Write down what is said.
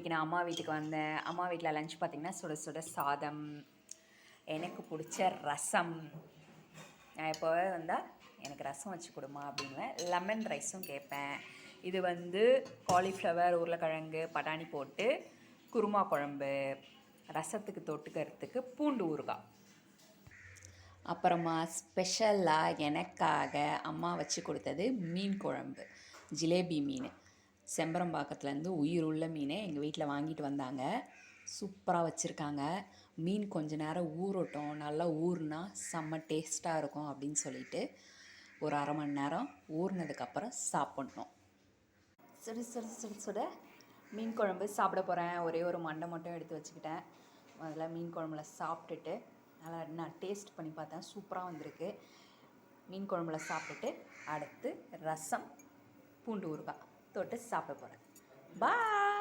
இன்றைக்கி நான் அம்மா வீட்டுக்கு வந்தேன். அம்மா வீட்டில் லஞ்ச் பார்த்திங்கன்னா சுட சுட சாதம், எனக்கு பிடிச்ச ரசம். நான் எப்போவே வந்தால் எனக்கு ரசம் வச்சு கொடுமா அப்படின்வேன். லெமன் ரைஸும் கேட்பேன். இது வந்து காலிஃப்ளவர், உருளைக்கிழங்கு, பட்டாணி போட்டு குருமா குழம்பு, ரசத்துக்கு தொட்டுக்கிறதுக்கு பூண்டு ஊறுகாய். அப்புறமா ஸ்பெஷலாக எனக்காக அம்மா வச்சு கொடுத்தது மீன் குழம்பு, ஜிலேபி மீன். செம்பரம்பாக்கத்துலேருந்து உயிருள்ள மீனை எங்கள் வீட்டில் வாங்கிட்டு வந்தாங்க. சூப்பராக வச்சுருக்காங்க. மீன் கொஞ்ச நேரம் ஊறட்டும், நல்லா ஊறுனா செம்ம டேஸ்ட்டாக இருக்கும் அப்படின்னு சொல்லிட்டு ஒரு அரை மணி நேரம் ஊறினதுக்கப்புறம் சாப்பிட்ணும். சுட சுட சுட சுட மீன் குழம்பு சாப்பிட போகிறேன். ஒரே ஒரு மண்டை மட்டும் எடுத்து வச்சுக்கிட்டேன். முதல்ல மீன் குழம்புல சாப்பிட்டுட்டு நல்லா நான் டேஸ்ட் பண்ணி பார்த்தேன், சூப்பராக வந்திருக்கு. மீன் குழம்புல சாப்பிட்டுட்டு அடுத்து ரசம், பூண்டு ஊறுகாய் தொட்டு சாப்பிட போகிறேன். பாய்.